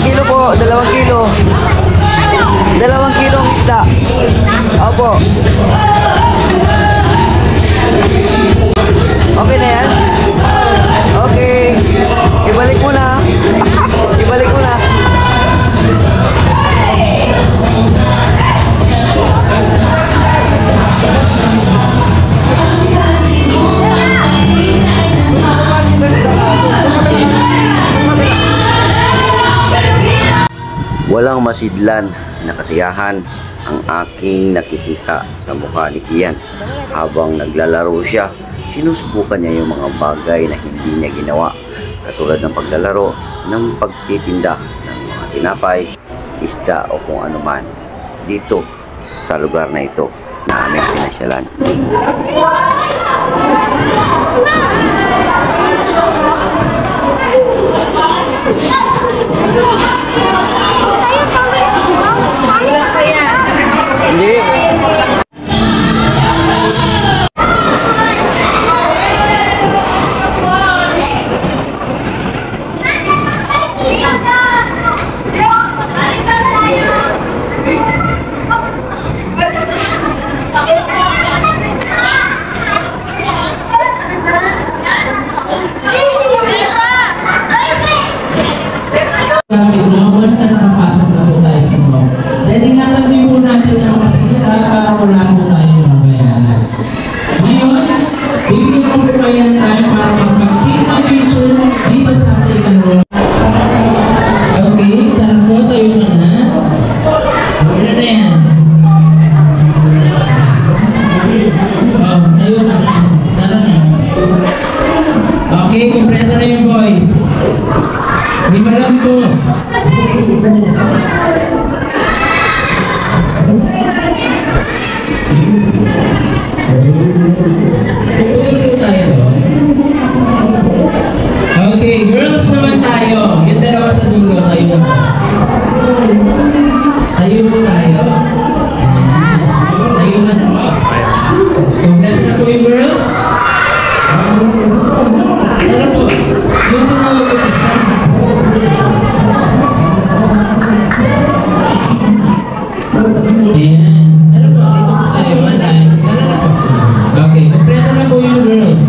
kilo po, 2 kilo. 2 kilong isda. Opo. Okay na yan? Okay. Ibalik mo na. Ibalik mo na. Walang masidlan na kasiyahan ang aking nakikita sa mukha ni Kian. Habang naglalaro siya, sinusubukan niya yung mga bagay na hindi niya ginawa, katulad ng paglalaro ng pagtitinda ng mga tinapay, isda o kung ano man dito sa lugar na ito na aming pinasyalan. Hindi. Once na nakapasok na po tayo sa loob. Dahil ingatan din po natin ang masira para wala po tayo mabayaran. Ngayon, bibigyan ko po kayo tayo para magpag-take ang picture dito sa ating laro. Okay, tara po tayo na. Wala na yan. Oh, tayo na. Tara na. Okay, kompleto na yung boys. Di ba lang po? Pupusin po tayo. Okay, girls naman tayo. Yung dalawa sa dulo, tayo. Tayo po tayo. Tayo na po. Kompleto na po yung girls. Tara po. Yung tinawag ko po. Ayan. Ano po? Ito po tayo. Manay. Tara na po. Okay. Kompleto na po yung girls.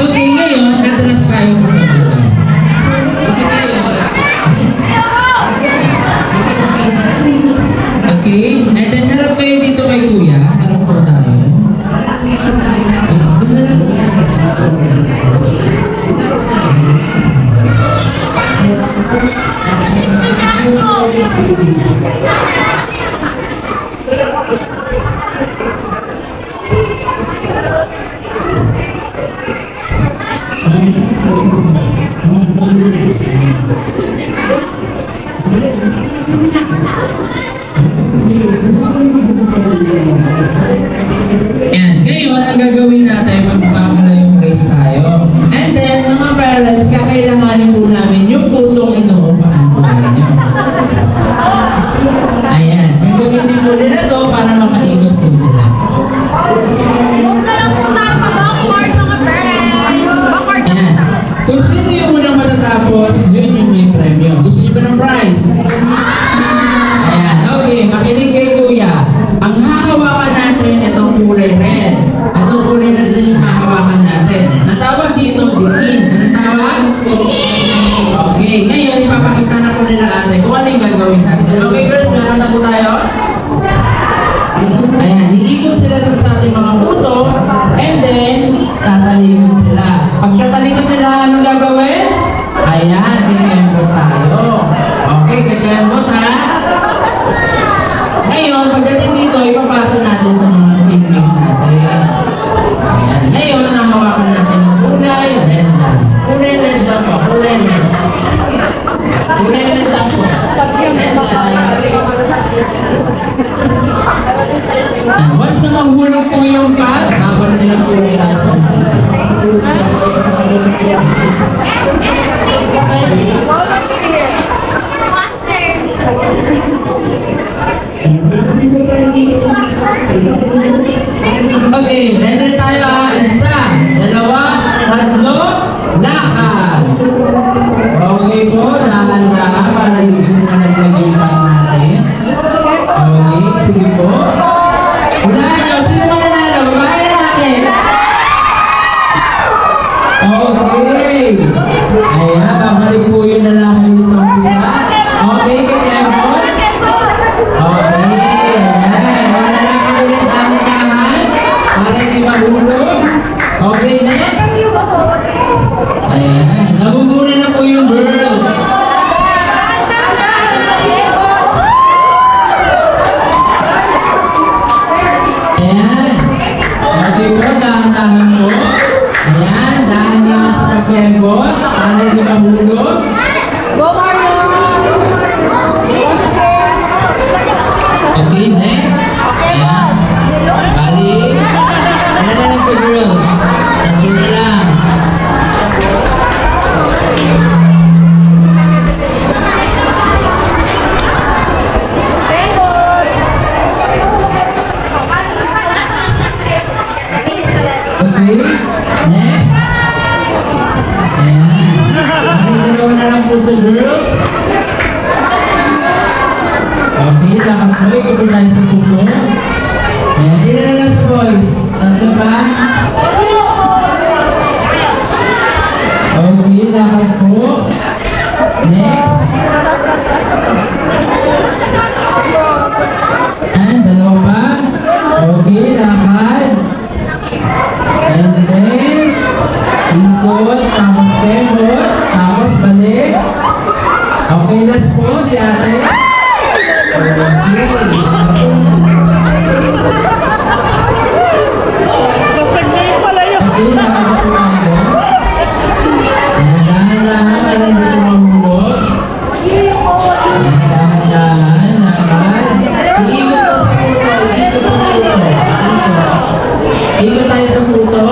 Okay, ngayon, atras tayo po dito. Gusto tayo. Okay, and then harap kayo dito kay Kuya. Harap po tayo. Yan. Ngayon, ang gagawin natin, magpapala yung race tayo. And then, mga parents, kakailanganin po namin yung putong inuupahan po ninyo. Ayan. Gagawin din po nila to para makaingot po sila. Ayan. Kung sino yung unang matatapos, yun yung may premyo. Gusto nyo ba ng prize? Ayan. Okay. Makinig kay Kuya. Ang hahawakan natin, itong kulay red. Itong kulay red din yung hahawakan natin. Ang tawag dito, diin. Anong tawag? Okay. Ngayon, ipapakita na po nila ate kung ano yung gagawin natin. Okay, girls, meron na po tayo. Ayan, iikot sila dun sa ating mga puto. And then, tatalikod sila. Pag tatalikod nila, anong gagawin? Ayan, gagawin tayo. Okay, gagawin ha? Ngayon, pagdating dito, ipapasa natin sa mga teammates natin. Ayan. Ngayon, nahawakan natin yung kulay red na. Kulay red lang po. Kulay red. Kulay red lang po. Once na mahulog po yung cat, babalik lang po yung tayo sa okay, ready tayo ha. Isa, dalawa, tatlo, lakad. Okay po, dahan-dahan para hindi po nalaglag yung pan natin. Okay, sige po. Unahan nyo, sino mga nanalo? Babae na natin. Okay. Ayan, babalik po yung lalaki dito sa umpisa. Okay, kaya po. Okay, ayan. Wala na ako ulit dahan-dahan para hindi mahulog. Okay, next. Ayan, nabubuna na po yung girls. Ayan. Okay po, dahan-dahan po. Ayan, dahan-dahan sa pag-kembot para hindi mahulog. Go, Mario! Okay, next. Ayan. Balik. Ano na sa girls? Tatlo na lang. Okay, next. Ayan. Dalawa na lang po sa girls. Okay, lakad po. Ikaw po tayo sa pupo. Ayan, ilan na lang sa boys? Tatlo ba? Okay, lakad po. Next. Ayan, dalawa pa. Okay, lakad. And then, ikot, tapos kembot, tapos balik. Okay, last po si ate. Okay. Okay, nakaka po tayo. Ayan, dahan-dahan para hindi po mahulog. Ayan, dahan-dahan, lakad. Iikot po sa puto, iikot sa puto. Ikot tayo sa puto.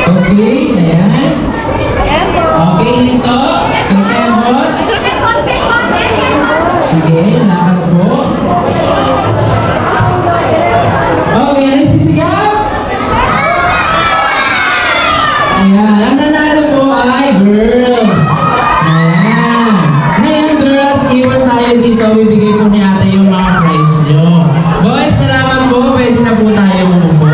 Okay, ayan. Okay, nito. Kembot. Sige, lakad po. Okay, nagsisigaw. Ayan, ang nanalo po ay girls. Ayan. Ngayon girls, iwan tayo dito. Bibigay po ni ate yung mga prize nyo. Boys, salamat po. Pwede na po tayo umupo.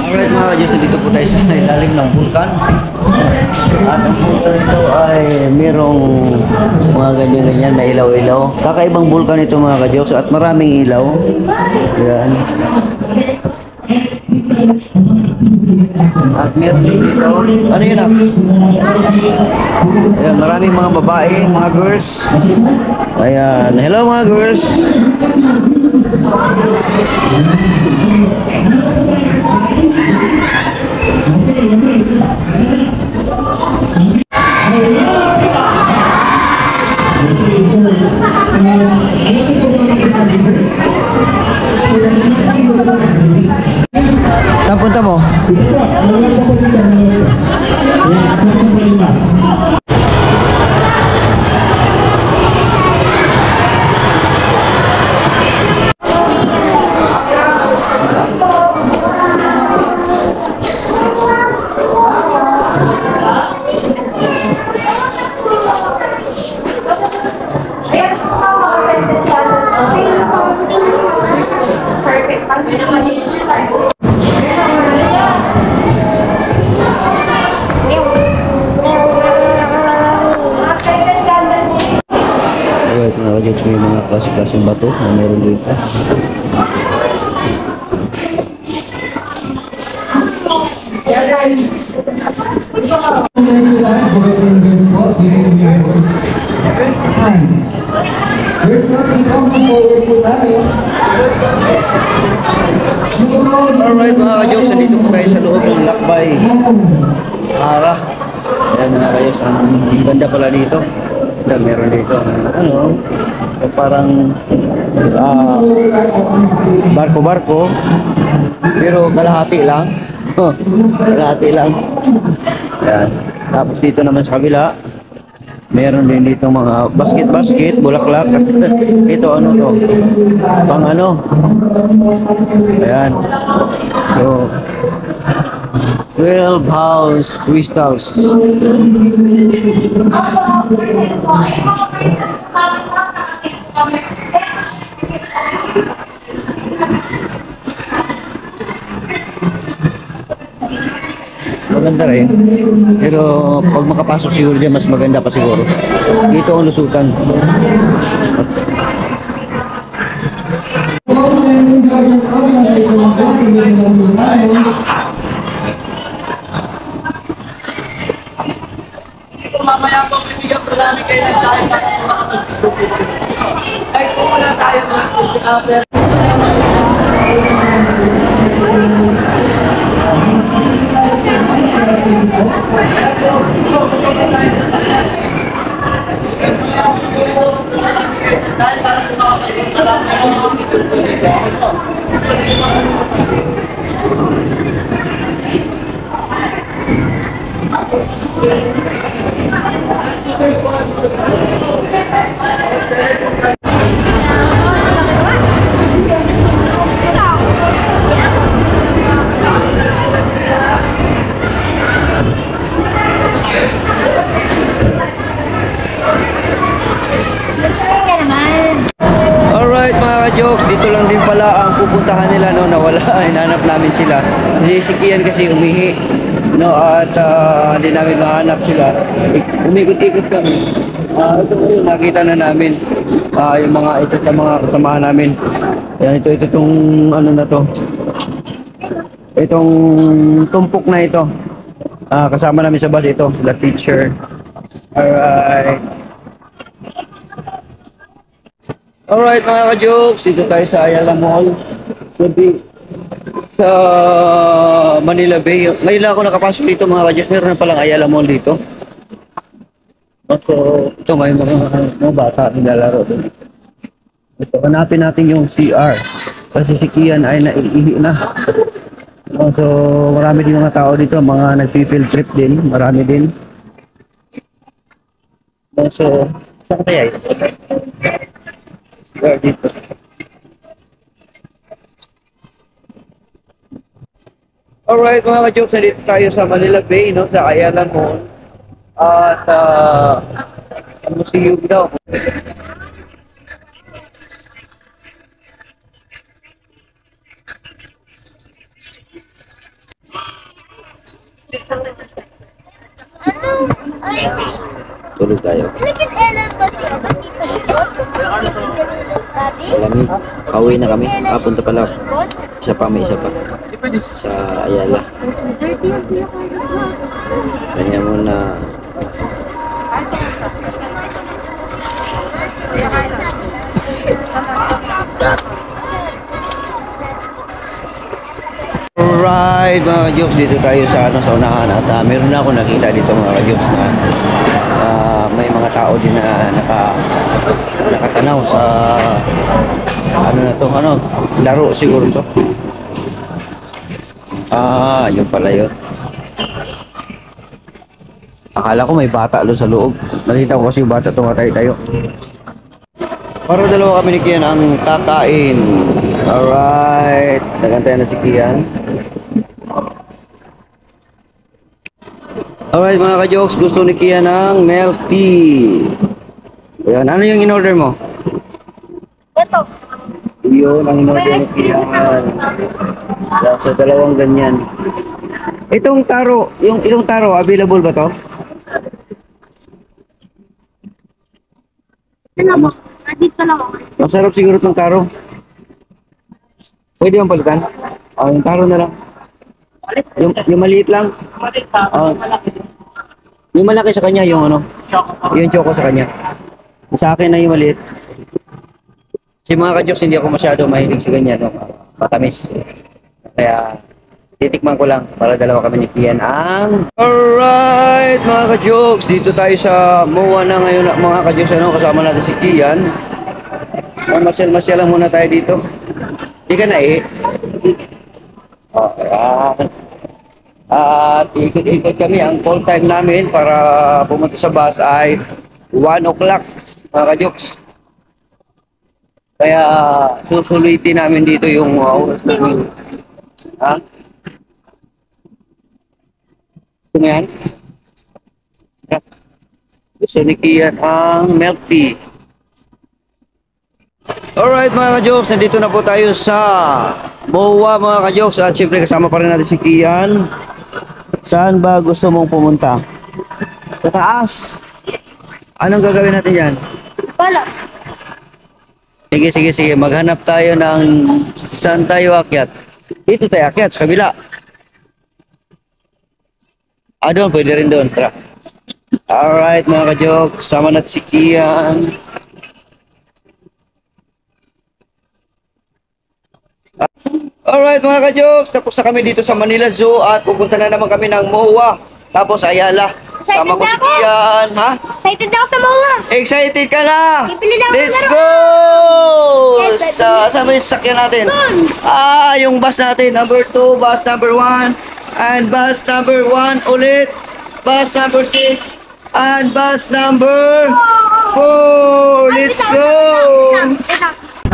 Alright mga ka-Diyos, dito po tayo sa ilalim ng vulkan. At ang vulkan ito ay mayroong mga ganyan-ganyan na ilaw-ilaw. Kakaibang vulkan ito mga ka-Diyos at maraming ilaw. Yan. At meron din dito. Ano yun ah? Ayan, maraming mga babae, mga girls. Ayan, hello mga girls. Saan punta mo? Alright mga ka-Jogs, may mga klase-klaseng bato na meron dito. Alright mga ka-Jogs, nandito po tayo sa loob ng Lakbay Ara. Ayan mga ka-Jogs, ang ganda pala dito. Meron dito ano, parang barko-barko pero kalahati lang. Kalahati lang. Ayan. Tapos dito naman sa kabila meron din dito mga basket, bulaklak. Ito ano to? Pang ano? Ayan. So 12 house crystals. Maganda rin. Pero pag makapasok siguro dyan, mas maganda pa siguro. Dito ang lusutan. Mamaya po bibigyan po namin kayo ng tayo ay po muna tayo mga Alright mga ka-Jogs, dito lang din pala ang pupuntahan nila no, nawala, hinanap namin sila. Kasi si Kian kasi umihi no, at hindi namin mahanap sila. Umikot-ikot kami. Ito nakita na namin yung mga ito sa mga kasamahan namin. Ayan, itong ano na to. Itong tumpok na ito. Kasama namin sa bus ito, the teacher. Alright. Alright mga ka-Jogs, dito tayo sa Ayala Mall. Sa Manila Bay. Ngayon lang ako nakapasok dito mga ka-Jogs. Meron na palang Ayala Mall dito. So, ito ngayon mga bata nilalaro doon. So, hanapin natin yung CR. Kasi si Kian ay naiihi na. So, marami din mga tao dito. Mga nag-field trip din. Marami din. So, saan kaya ito? CR dito. Alright mga ka-Jogs, nandito tayo sa Manila Bay, no? Sa Ayala Mall. At sa museum daw. Tulog tayo. Alam niyo, pauwi na kami. Punta pala. may isa pa. Sa Ayala. Kanya muna. Alright mga ka-jokes, dito tayo sa unahan at meron na ako nakita dito mga ka-jokes na may mga tao din na nakatanaw sa laro siguro to. Yun pala yun. Akala ko may bata doon sa loob. Nakita ko kasi yung bata tumatay tayo. Para dalawa kami ni Kian ang kakain. Alright. Nagantayan na si Kian. Alright mga ka-jokes, gusto ni Kian ng milk tea. Ayan, ano yung in-order mo? Ito. Yun, ang in-order ni Kian. So, dalawang ganyan. Itong taro, itong taro, available ba to? Dito lang ako. Masarap siguro itong taro. Pwede yung palitan? Yung taro na lang. Yung maliit lang. Yung malaki sa kanya, yung yung choco sa kanya. Sa akin na yung maliit. Si mga ka-jokes, hindi ako masyado mahilig sa ganyan, matamis. Kaya titikman ko lang para dalawa kami ni Kian ang... Alright mga ka-jokes, dito tayo sa MOA na ngayon mga ka-jokes, kasama natin si Kian. Masyal-masyal lang muna tayo dito. Hindi ka na Ayan. At ikot-ikot kami. Ang call time namin para pumunta sa bus ay 1 o'clock mga ka-jokes. Kaya susulitin namin dito yung oras namin. Ha? Ito na yan. Gusto ni Kian ang milk tea. Alright mga ka-jokes, nandito na po tayo sa MOA mga ka-jokes. At syempre kasama pa rin natin si Kian. Saan ba gusto mong pumunta? Sa taas. Anong gagawin natin yan? Wala. Sige. Maghanap tayo ng saan tayo akyat. Dito tayo akyat, sa kabila. Doon, pwede rin doon. Tara. Alright mga ka-jokes, sama natin si Kian. Alright mga ka-jokes, tapos na kami dito sa Manila Zoo at pupunta na naman kami ng MOA. Tapos Ayala. Sama ko si Kian, ha? Excited na ako sa MOA. Excited ka na? Pipili na ako ng Let's laro. go! Yes, Saan mo yung sasakyan natin? Yung bus natin. Number 2, bus number 1. And bus number 1 ulit. Bus number 6. And bus number 4. Let's go!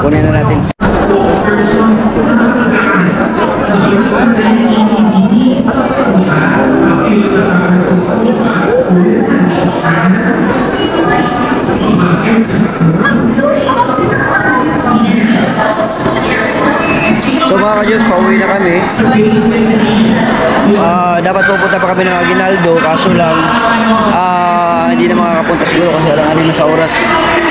Kunin na natin. So mga ka-jokes, pauwi na kami. Dapat pupunta pa kami ng Aguinaldo, kaso lang hindi na makakapunta siguro kasi alanganin na sa oras.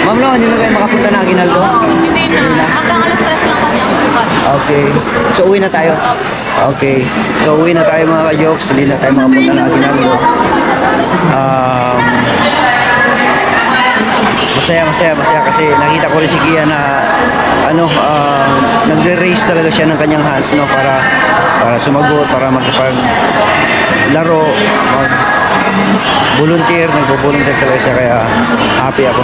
Ma'am Lo, hindi na tayo makapunta ng Aguinaldo? Hindi na. Hanggang alas 3 lang kasi ako bukas. Okay. So uwi na tayo? Okay. So uwi na tayo mga ka-jokes, hindi na tayo makapunta ng Aguinaldo. Masaya kasi nakita ko rin si Kian na nagre-raise talaga siya ng kanyang hands para sumagot, para magpaglaro, nagvo-volunteer talaga siya, kaya happy ako.